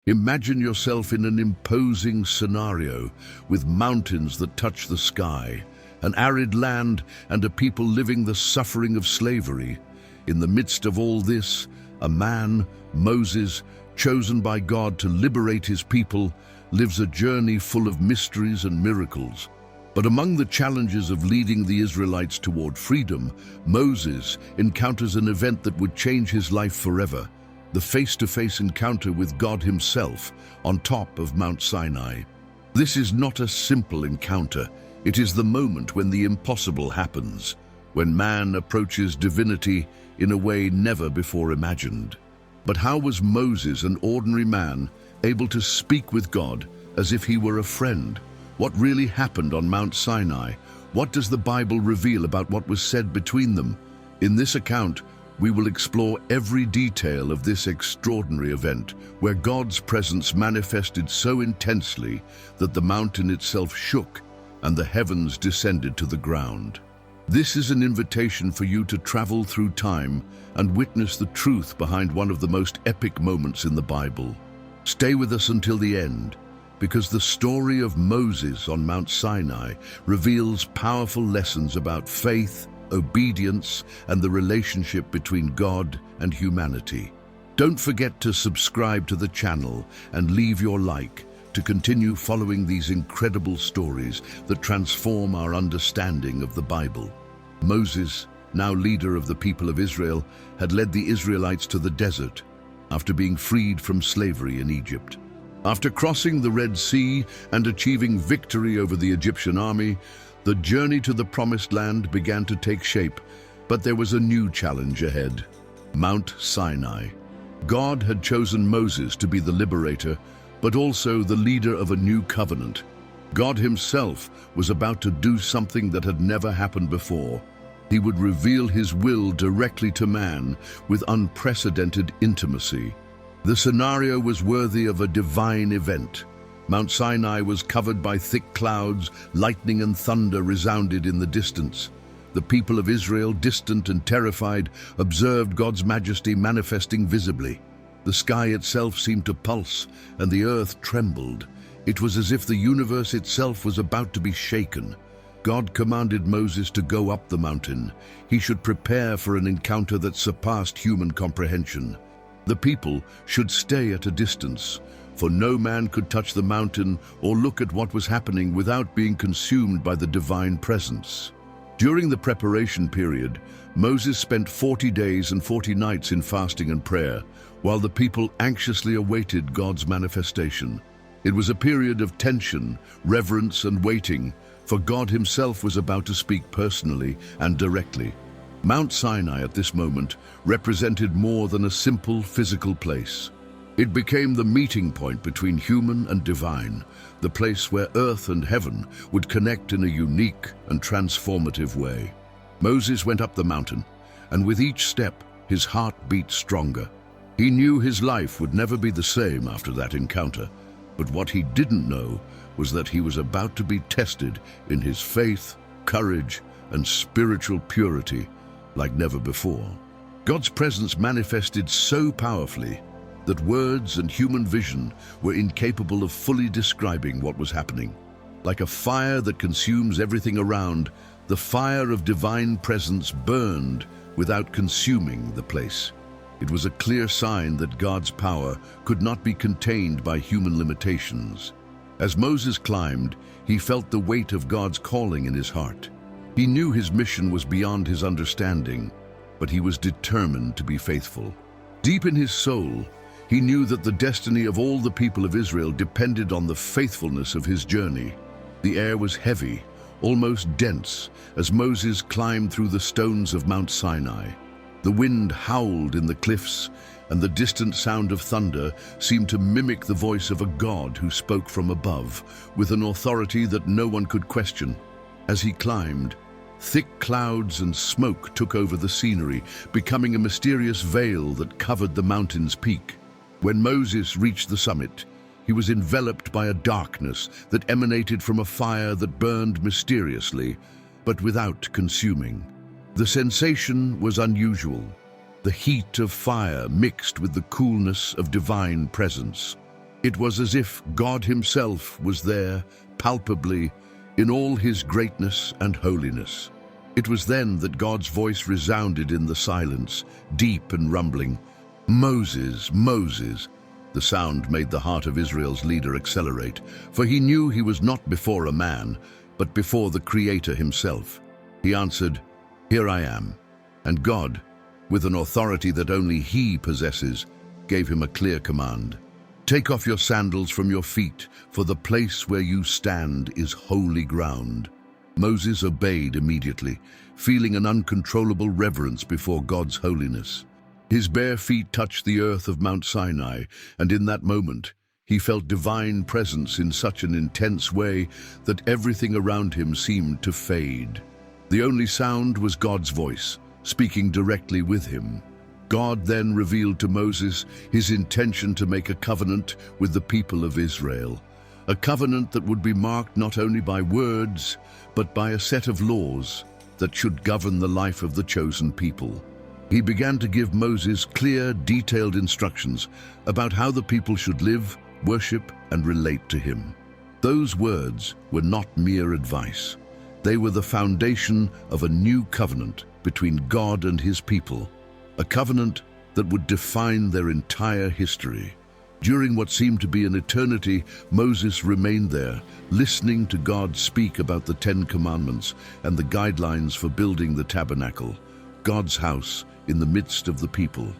Imagine yourself in an imposing scenario with mountains that touch the sky, an arid land, and a people living the suffering of slavery. In the midst of all this, a man, Moses, chosen by God to liberate his people, lives a journey full of mysteries and miracles. But among the challenges of leading the Israelites toward freedom, Moses encounters an event that would change his life forever: the face-to-face encounter with God himself on top of Mount Sinai. This is not a simple encounter. It is the moment when the impossible happens, when man approaches divinity in a way never before imagined. But how was Moses, an ordinary man, able to speak with God as if he were a friend? What really happened on Mount Sinai? What does the Bible reveal about what was said between them? In this account, we will explore every detail of this extraordinary event, where God's presence manifested so intensely that the mountain itself shook and the heavens descended to the ground. This is an invitation for you to travel through time and witness the truth behind one of the most epic moments in the Bible. Stay with us until the end, because the story of Moses on Mount Sinai reveals powerful lessons about faith, obedience, and the relationship between God and humanity. Don't forget to subscribe to the channel and leave your like to continue following these incredible stories that transform our understanding of the Bible. Moses, now leader of the people of Israel, had led the Israelites to the desert after being freed from slavery in Egypt. After crossing the Red Sea and achieving victory over the Egyptian army, the journey to the Promised Land began to take shape, but there was a new challenge ahead: Mount Sinai. God had chosen Moses to be the liberator, but also the leader of a new covenant. God himself was about to do something that had never happened before. He would reveal his will directly to man with unprecedented intimacy. The scenario was worthy of a divine event. Mount Sinai was covered by thick clouds, lightning and thunder resounded in the distance. The people of Israel, distant and terrified, observed God's majesty manifesting visibly. The sky itself seemed to pulse, and the earth trembled. It was as if the universe itself was about to be shaken. God commanded Moses to go up the mountain. He should prepare for an encounter that surpassed human comprehension. The people should stay at a distance, for no man could touch the mountain or look at what was happening without being consumed by the divine presence. During the preparation period, Moses spent 40 days and 40 nights in fasting and prayer, while the people anxiously awaited God's manifestation. It was a period of tension, reverence, and waiting, for God himself was about to speak personally and directly. Mount Sinai at this moment represented more than a simple physical place. It became the meeting point between human and divine, the place where earth and heaven would connect in a unique and transformative way. Moses went up the mountain, and with each step, his heart beat stronger. He knew his life would never be the same after that encounter, but what he didn't know was that he was about to be tested in his faith, courage, and spiritual purity like never before. God's presence manifested so powerfully that words and human vision were incapable of fully describing what was happening. Like a fire that consumes everything around, the fire of divine presence burned without consuming the place. It was a clear sign that God's power could not be contained by human limitations. As Moses climbed, he felt the weight of God's calling in his heart. He knew his mission was beyond his understanding, but he was determined to be faithful. Deep in his soul, he knew that the destiny of all the people of Israel depended on the faithfulness of his journey. The air was heavy, almost dense, as Moses climbed through the stones of Mount Sinai. The wind howled in the cliffs, and the distant sound of thunder seemed to mimic the voice of a God who spoke from above, with an authority that no one could question. As he climbed, thick clouds and smoke took over the scenery, becoming a mysterious veil that covered the mountain's peak. When Moses reached the summit, he was enveloped by a darkness that emanated from a fire that burned mysteriously, but without consuming. The sensation was unusual. The heat of fire mixed with the coolness of divine presence. It was as if God himself was there, palpably, in all his greatness and holiness. It was then that God's voice resounded in the silence, deep and rumbling. "Moses, Moses." The sound made the heart of Israel's leader accelerate, for he knew he was not before a man, but before the Creator himself. He answered, "Here I am." And God, with an authority that only he possesses, gave him a clear command. "Take off your sandals from your feet, for the place where you stand is holy ground." Moses obeyed immediately, feeling an uncontrollable reverence before God's holiness. His bare feet touched the earth of Mount Sinai, and in that moment, he felt divine presence in such an intense way that everything around him seemed to fade. The only sound was God's voice, speaking directly with him. God then revealed to Moses his intention to make a covenant with the people of Israel, a covenant that would be marked not only by words, but by a set of laws that should govern the life of the chosen people. He began to give Moses clear, detailed instructions about how the people should live, worship, and relate to him. Those words were not mere advice. They were the foundation of a new covenant between God and his people, a covenant that would define their entire history. During what seemed to be an eternity, Moses remained there, listening to God speak about the 10 Commandments and the guidelines for building the tabernacle, God's house in the midst of the people.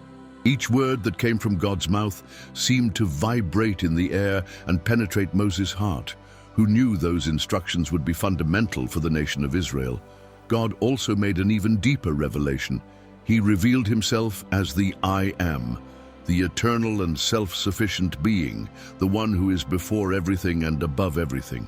Each word that came from God's mouth seemed to vibrate in the air and penetrate Moses' heart, who knew those instructions would be fundamental for the nation of Israel. God also made an even deeper revelation. He revealed himself as the I Am, the eternal and self-sufficient being, the one who is before everything and above everything.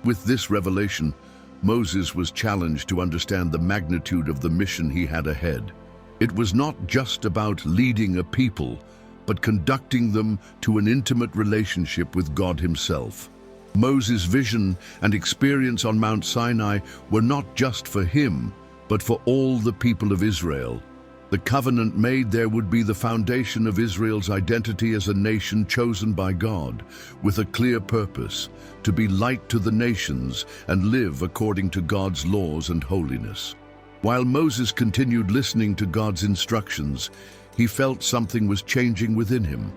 With this revelation, Moses was challenged to understand the magnitude of the mission he had ahead. It was not just about leading a people, but conducting them to an intimate relationship with God himself. Moses' vision and experience on Mount Sinai were not just for him, but for all the people of Israel. The covenant made there would be the foundation of Israel's identity as a nation chosen by God, with a clear purpose, to be light to the nations and live according to God's laws and holiness. While Moses continued listening to God's instructions, he felt something was changing within him.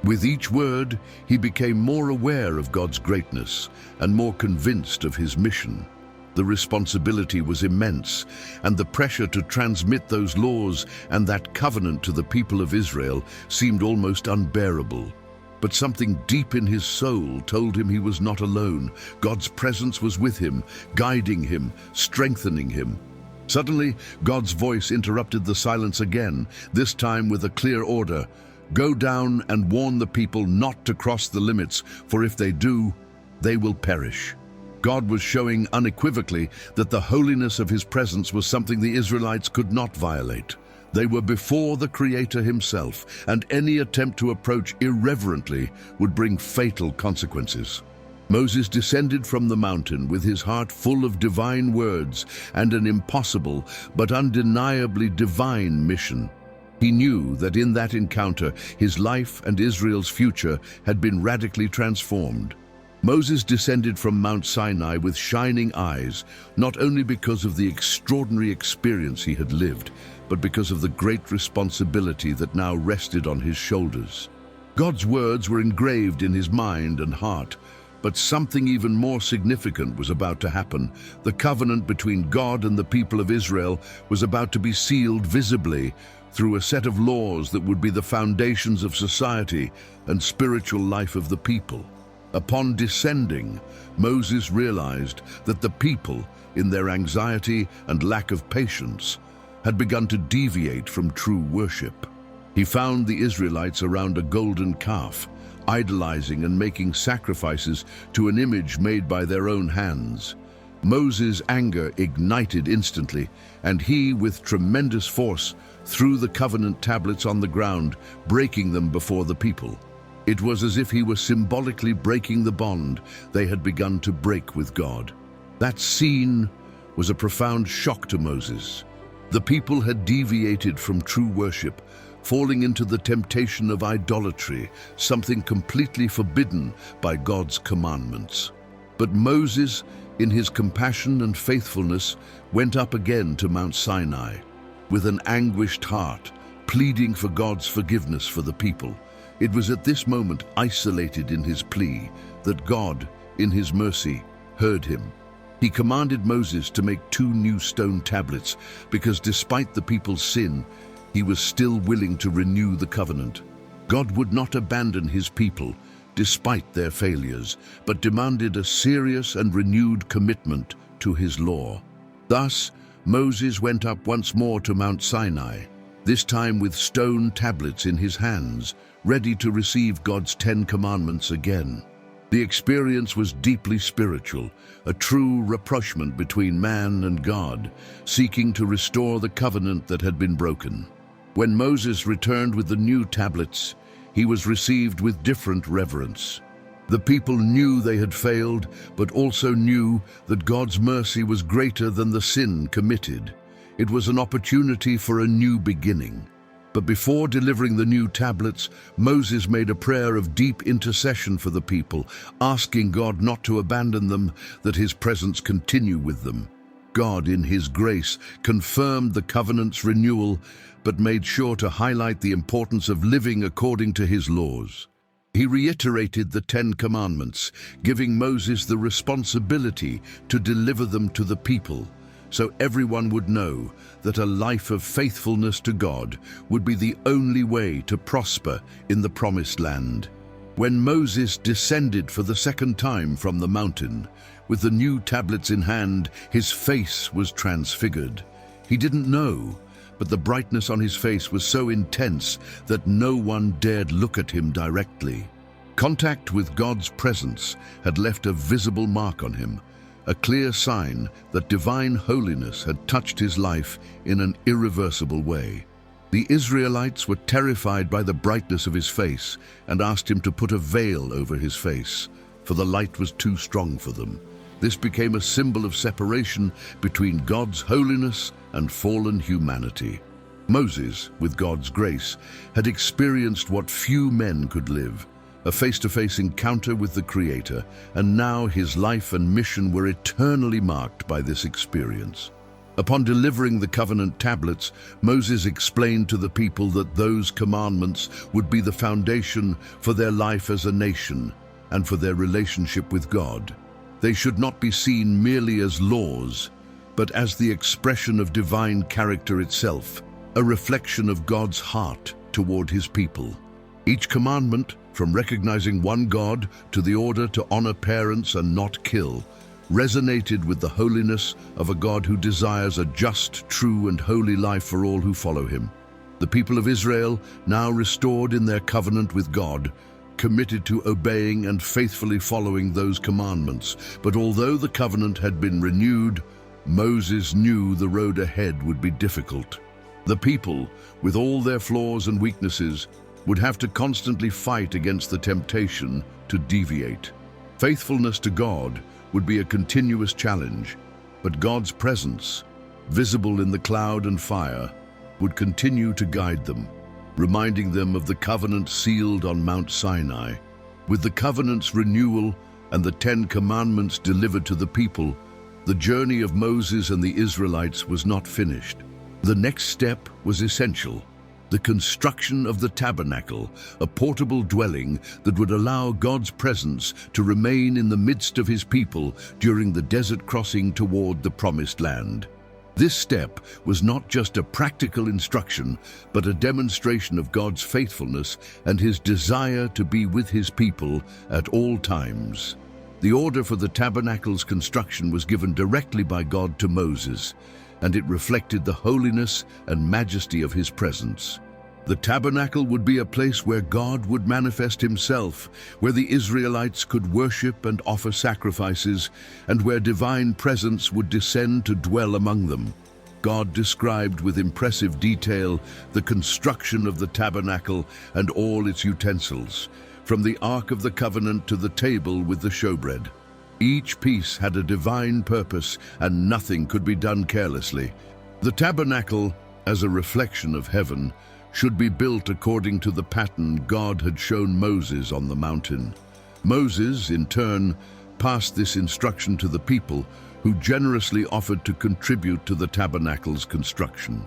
With each word, he became more aware of God's greatness and more convinced of his mission. The responsibility was immense, and the pressure to transmit those laws and that covenant to the people of Israel seemed almost unbearable. But something deep in his soul told him he was not alone. God's presence was with him, guiding him, strengthening him. Suddenly, God's voice interrupted the silence again, this time with a clear order. "Go down and warn the people not to cross the limits, for if they do, they will perish." God was showing unequivocally that the holiness of his presence was something the Israelites could not violate. They were before the Creator himself, and any attempt to approach irreverently would bring fatal consequences. Moses descended from the mountain with his heart full of divine words and an impossible but undeniably divine mission. He knew that in that encounter, his life and Israel's future had been radically transformed. Moses descended from Mount Sinai with shining eyes, not only because of the extraordinary experience he had lived, but because of the great responsibility that now rested on his shoulders. God's words were engraved in his mind and heart, but something even more significant was about to happen. The covenant between God and the people of Israel was about to be sealed visibly through a set of laws that would be the foundations of society and spiritual life of the people. Upon descending, Moses realized that the people, in their anxiety and lack of patience, had begun to deviate from true worship. He found the Israelites around a golden calf, idolizing and making sacrifices to an image made by their own hands. Moses' anger ignited instantly, and he, with tremendous force, threw the covenant tablets on the ground, breaking them before the people. It was as if he were symbolically breaking the bond they had begun to break with God. That scene was a profound shock to Moses. The people had deviated from true worship, falling into the temptation of idolatry, something completely forbidden by God's commandments. But Moses, in his compassion and faithfulness, went up again to Mount Sinai, with an anguished heart, pleading for God's forgiveness for the people. It was at this moment, isolated in his plea, that God, in his mercy, heard him. He commanded Moses to make 2 new stone tablets, because despite the people's sin, he was still willing to renew the covenant. God would not abandon his people, despite their failures, but demanded a serious and renewed commitment to his law. Thus, Moses went up once more to Mount Sinai, this time with stone tablets in his hands, ready to receive God's 10 commandments again. The experience was deeply spiritual, a true rapprochement between man and God, seeking to restore the covenant that had been broken. When Moses returned with the new tablets, he was received with different reverence. The people knew they had failed, but also knew that God's mercy was greater than the sin committed. It was an opportunity for a new beginning. But before delivering the new tablets, Moses made a prayer of deep intercession for the people, asking God not to abandon them, that his presence continue with them. God, in his grace, confirmed the covenant's renewal, but made sure to highlight the importance of living according to his laws. He reiterated the 10 commandments, giving Moses the responsibility to deliver them to the people, so everyone would know that a life of faithfulness to God would be the only way to prosper in the promised land. When Moses descended for the second time from the mountain, with the new tablets in hand, his face was transfigured. He didn't know, but the brightness on his face was so intense that no one dared look at him directly. Contact with God's presence had left a visible mark on him, a clear sign that divine holiness had touched his life in an irreversible way. The Israelites were terrified by the brightness of his face and asked him to put a veil over his face, for the light was too strong for them. This became a symbol of separation between God's holiness and fallen humanity. Moses, with God's grace, had experienced what few men could live, a face-to-face encounter with the Creator, and now his life and mission were eternally marked by this experience. Upon delivering the covenant tablets, Moses explained to the people that those commandments would be the foundation for their life as a nation and for their relationship with God. They should not be seen merely as laws, but as the expression of divine character itself, a reflection of God's heart toward his people. Each commandment, from recognizing one God to the order to honor parents and not kill, resonated with the holiness of a God who desires a just, true, and holy life for all who follow him. The people of Israel, now restored in their covenant with God, committed to obeying and faithfully following those commandments. But although the covenant had been renewed, Moses knew the road ahead would be difficult. The people, with all their flaws and weaknesses, would have to constantly fight against the temptation to deviate. Faithfulness to God would be a continuous challenge, but God's presence, visible in the cloud and fire, would continue to guide them, reminding them of the covenant sealed on Mount Sinai. With the covenant's renewal and the 10 commandments delivered to the people, the journey of Moses and the Israelites was not finished. The next step was essential: the construction of the tabernacle, a portable dwelling that would allow God's presence to remain in the midst of his people during the desert crossing toward the promised land. This step was not just a practical instruction, but a demonstration of God's faithfulness and his desire to be with his people at all times. The order for the tabernacle's construction was given directly by God to Moses, and it reflected the holiness and majesty of his presence. The tabernacle would be a place where God would manifest himself, where the Israelites could worship and offer sacrifices, and where divine presence would descend to dwell among them. God described with impressive detail the construction of the tabernacle and all its utensils, from the Ark of the Covenant to the table with the showbread. Each piece had a divine purpose, and nothing could be done carelessly. The tabernacle, as a reflection of heaven, should be built according to the pattern God had shown Moses on the mountain. Moses, in turn, passed this instruction to the people, who generously offered to contribute to the tabernacle's construction.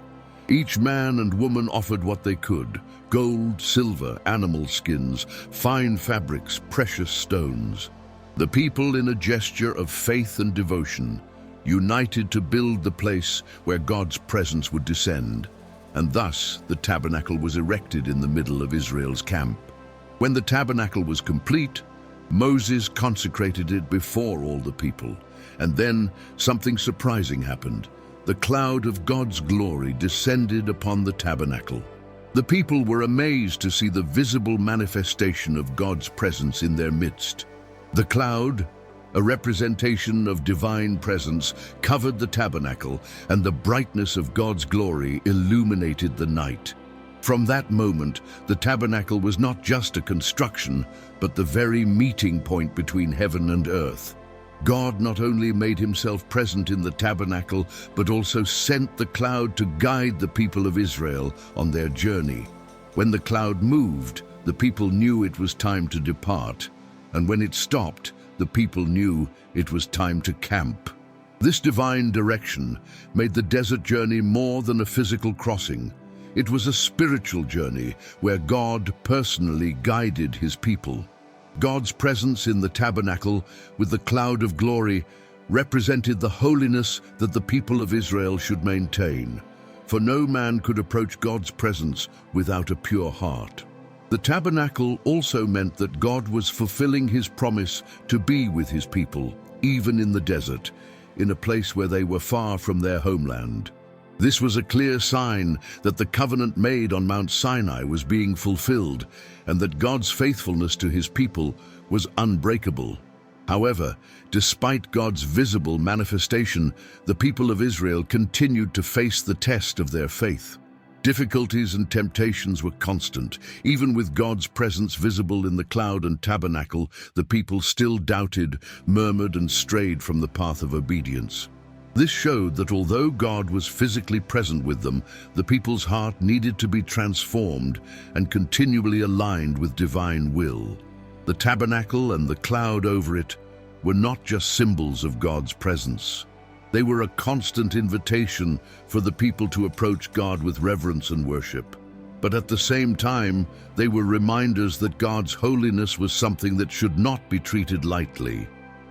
Each man and woman offered what they could: gold, silver, animal skins, fine fabrics, precious stones. The people, in a gesture of faith and devotion, united to build the place where God's presence would descend, and thus the tabernacle was erected in the middle of Israel's camp. When the tabernacle was complete, Moses consecrated it before all the people, and then something surprising happened. The cloud of God's glory descended upon the tabernacle. The people were amazed to see the visible manifestation of God's presence in their midst. The cloud, a representation of divine presence, covered the tabernacle, and the brightness of God's glory illuminated the night. From that moment, the tabernacle was not just a construction, but the very meeting point between heaven and earth. God not only made himself present in the tabernacle, but also sent the cloud to guide the people of Israel on their journey. When the cloud moved, the people knew it was time to depart, and when it stopped, the people knew it was time to camp. This divine direction made the desert journey more than a physical crossing. It was a spiritual journey where God personally guided his people. God's presence in the tabernacle with the cloud of glory represented the holiness that the people of Israel should maintain, for no man could approach God's presence without a pure heart. The tabernacle also meant that God was fulfilling his promise to be with his people, even in the desert, in a place where they were far from their homeland. This was a clear sign that the covenant made on Mount Sinai was being fulfilled, and that God's faithfulness to his people was unbreakable. However, despite God's visible manifestation, the people of Israel continued to face the test of their faith. Difficulties and temptations were constant. Even with God's presence visible in the cloud and tabernacle, the people still doubted, murmured, and strayed from the path of obedience. This showed that although God was physically present with them, the people's heart needed to be transformed and continually aligned with divine will. The tabernacle and the cloud over it were not just symbols of God's presence. They were a constant invitation for the people to approach God with reverence and worship. But at the same time, they were reminders that God's holiness was something that should not be treated lightly.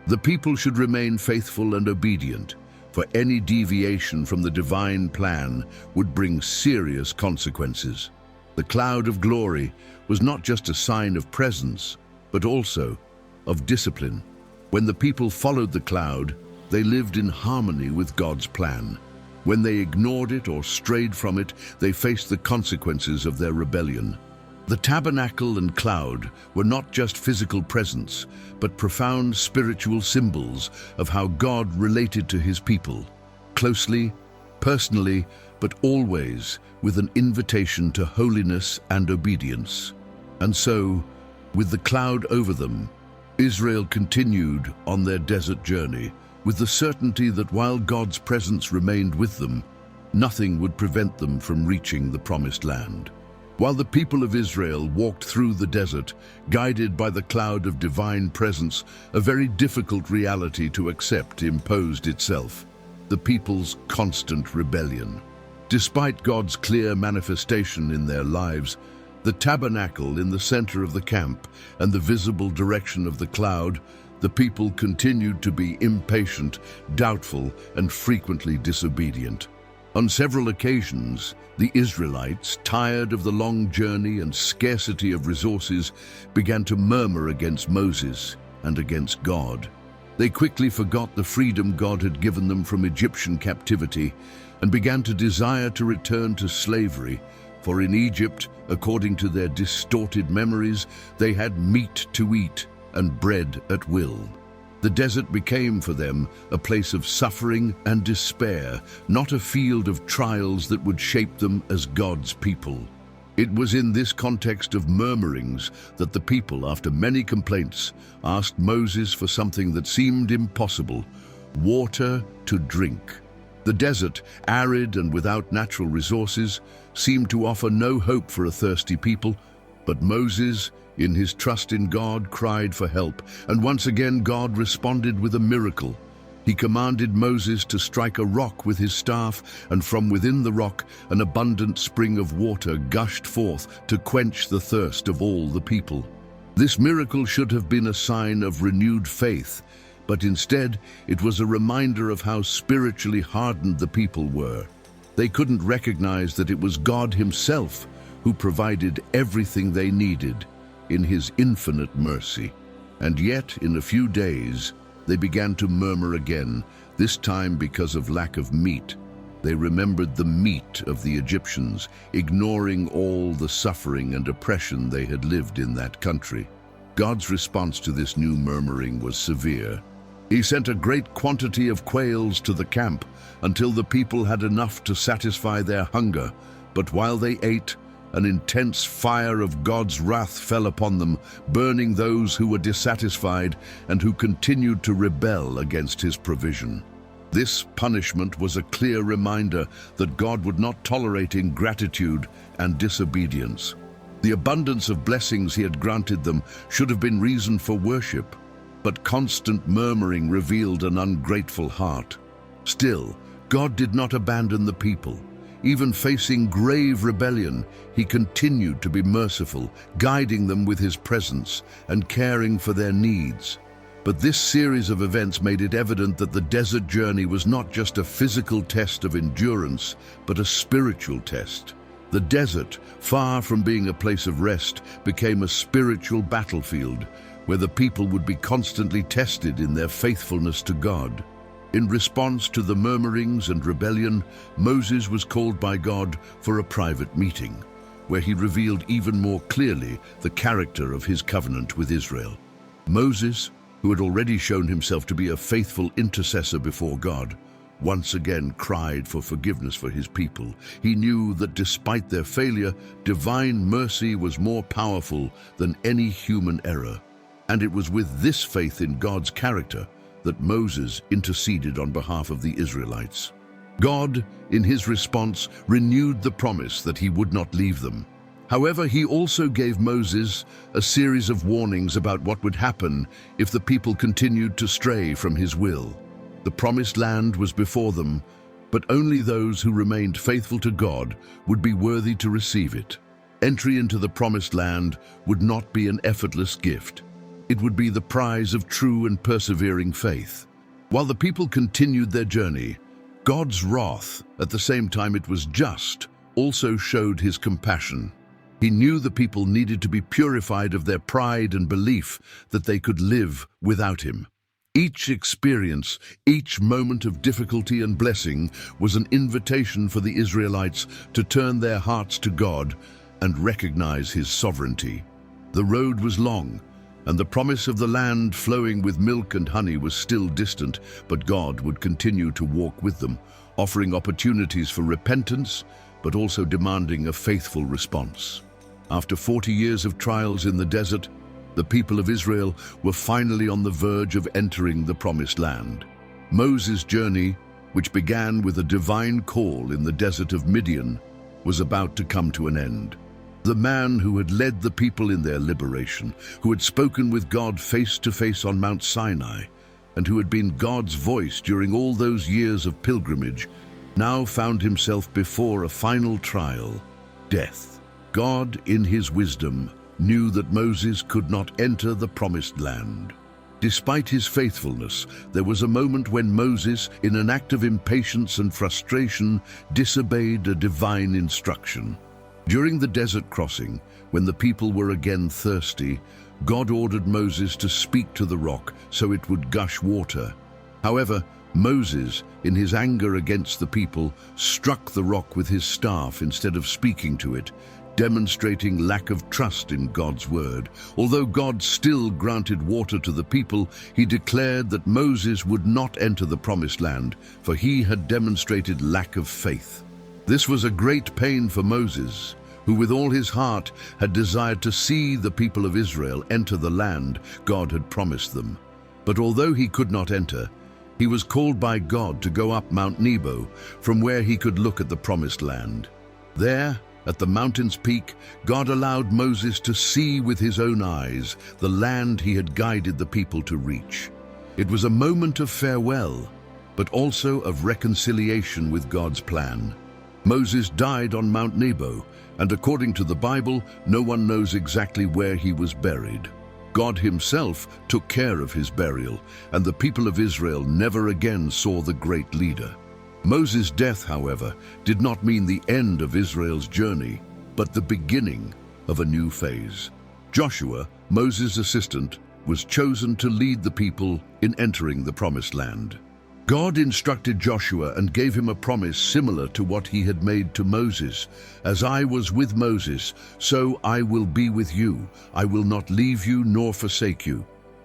The people should remain faithful and obedient, for any deviation from the divine plan would bring serious consequences. The cloud of glory was not just a sign of presence, but also of discipline. When the people followed the cloud, they lived in harmony with God's plan. When they ignored it or strayed from it, they faced the consequences of their rebellion. The tabernacle and cloud were not just physical presence, but profound spiritual symbols of how God related to his people, closely, personally, but always with an invitation to holiness and obedience. And so, with the cloud over them, Israel continued on their desert journey, with the certainty that while God's presence remained with them, nothing would prevent them from reaching the promised land. While the people of Israel walked through the desert, guided by the cloud of divine presence, a very difficult reality to accept imposed itself: the people's constant rebellion. Despite God's clear manifestation in their lives, the tabernacle in the center of the camp and the visible direction of the cloud, the people continued to be impatient, doubtful, and frequently disobedient. On several occasions, the Israelites, tired of the long journey and scarcity of resources, began to murmur against Moses and against God. They quickly forgot the freedom God had given them from Egyptian captivity and began to desire to return to slavery, for in Egypt, according to their distorted memories, they had meat to eat and bread at will. The desert became for them a place of suffering and despair, not a field of trials that would shape them as God's people. It was in this context of murmurings that the people, after many complaints, asked Moses for something that seemed impossible: water to drink. The desert, arid and without natural resources, seemed to offer no hope for a thirsty people, but Moses, in his trust in God, cried for help, and once again God responded with a miracle. He commanded Moses to strike a rock with his staff, and from within the rock an abundant spring of water gushed forth to quench the thirst of all the people. This miracle should have been a sign of renewed faith, but instead it was a reminder of how spiritually hardened the people were. They couldn't recognize that it was God himself who provided everything they needed in his infinite mercy. And yet, in a few days, they began to murmur again, this time because of lack of meat. They remembered the meat of the Egyptians, ignoring all the suffering and oppression they had lived in that country. God's response to this new murmuring was severe. He sent a great quantity of quails to the camp until the people had enough to satisfy their hunger. But while they ate, an intense fire of God's wrath fell upon them, burning those who were dissatisfied and who continued to rebel against his provision. This punishment was a clear reminder that God would not tolerate ingratitude and disobedience. The abundance of blessings he had granted them should have been reason for worship, but constant murmuring revealed an ungrateful heart. Still, God did not abandon the people. Even facing grave rebellion, he continued to be merciful, guiding them with his presence and caring for their needs. But this series of events made it evident that the desert journey was not just a physical test of endurance, but a spiritual test. The desert, far from being a place of rest, became a spiritual battlefield, where the people would be constantly tested in their faithfulness to God. In response to the murmurings and rebellion, Moses was called by God for a private meeting, where he revealed even more clearly the character of his covenant with Israel. Moses, who had already shown himself to be a faithful intercessor before God, once again cried for forgiveness for his people. He knew that despite their failure, divine mercy was more powerful than any human error. And it was with this faith in God's character that Moses interceded on behalf of the Israelites. God, in his response, renewed the promise that he would not leave them. However, he also gave Moses a series of warnings about what would happen if the people continued to stray from his will. The promised land was before them, but only those who remained faithful to God would be worthy to receive it. Entry into the promised land would not be an effortless gift. It would be the prize of true and persevering faith. While the people continued their journey, God's wrath, at the same time it was just, also showed his compassion. He knew the people needed to be purified of their pride and belief that they could live without him. Each experience, each moment of difficulty and blessing was an invitation for the Israelites to turn their hearts to God and recognize his sovereignty. The road was long, and the promise of the land flowing with milk and honey was still distant, but God would continue to walk with them, offering opportunities for repentance, but also demanding a faithful response. After 40 years of trials in the desert, the people of Israel were finally on the verge of entering the promised land. Moses' journey, which began with a divine call in the desert of Midian, was about to come to an end. The man who had led the people in their liberation, who had spoken with God face to face on Mount Sinai, and who had been God's voice during all those years of pilgrimage, now found himself before a final trial, death. God, in his wisdom, knew that Moses could not enter the promised land. Despite his faithfulness, there was a moment when Moses, in an act of impatience and frustration, disobeyed a divine instruction. During the desert crossing, when the people were again thirsty, God ordered Moses to speak to the rock so it would gush water. However, Moses, in his anger against the people, struck the rock with his staff instead of speaking to it, demonstrating lack of trust in God's word. Although God still granted water to the people, he declared that Moses would not enter the promised land, for he had demonstrated lack of faith. This was a great pain for Moses, who with all his heart had desired to see the people of Israel enter the land God had promised them. But although he could not enter, He was called by God to go up Mount Nebo, from where he could look at the promised land. There, at the mountain's peak, God allowed Moses to see with his own eyes the land he had guided the people to reach. It was a moment of farewell, but also of reconciliation with God's plan. Moses died on Mount Nebo, and according to the Bible, no one knows exactly where he was buried. God himself took care of his burial, and the people of Israel never again saw the great leader. Moses' death, however, did not mean the end of Israel's journey, but the beginning of a new phase. Joshua, Moses' assistant, was chosen to lead the people in entering the promised land. God instructed Joshua and gave him a promise similar to what he had made to Moses. "As I was with Moses, so I will be with you. I will not leave you nor forsake you."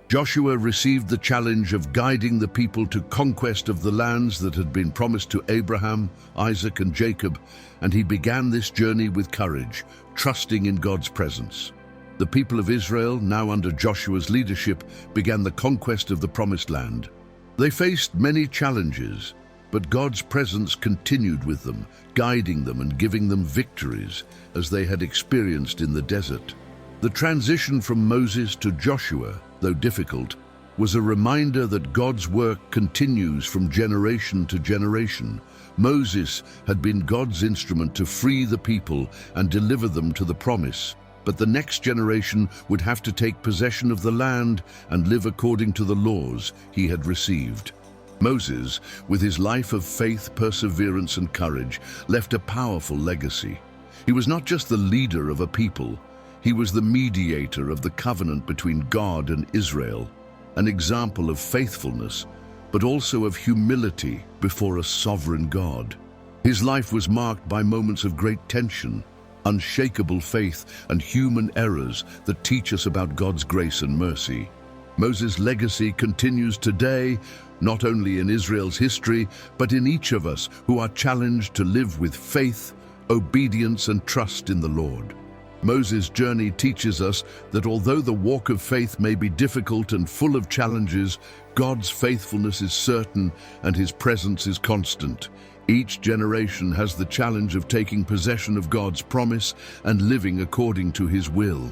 Joshua received the challenge of guiding the people to conquest of the lands that had been promised to Abraham, Isaac, and Jacob, and he began this journey with courage, trusting in God's presence. The people of Israel, now under Joshua's leadership, began the conquest of the promised land. They faced many challenges, but God's presence continued with them, guiding them and giving them victories, as they had experienced in the desert. The transition from Moses to Joshua, though difficult, was a reminder that God's work continues from generation to generation. Moses had been God's instrument to free the people and deliver them to the promise, but the next generation would have to take possession of the land and live according to the laws he had received. Moses, with his life of faith, perseverance, and courage, left a powerful legacy. He was not just the leader of a people, he was the mediator of the covenant between God and Israel, an example of faithfulness, but also of humility before a sovereign God. His life was marked by moments of great tension, unshakable faith, and human errors that teach us about God's grace and mercy. Moses' legacy continues today, not only in Israel's history, but in each of us who are challenged to live with faith, obedience, and trust in the Lord. Moses' journey teaches us that although the walk of faith may be difficult and full of challenges, God's faithfulness is certain and his presence is constant. Each generation has the challenge of taking possession of God's promise and living according to his will.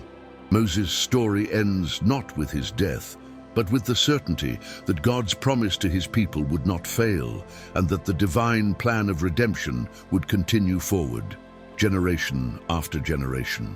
Moses' story ends not with his death, but with the certainty that God's promise to his people would not fail, and that the divine plan of redemption would continue forward, generation after generation.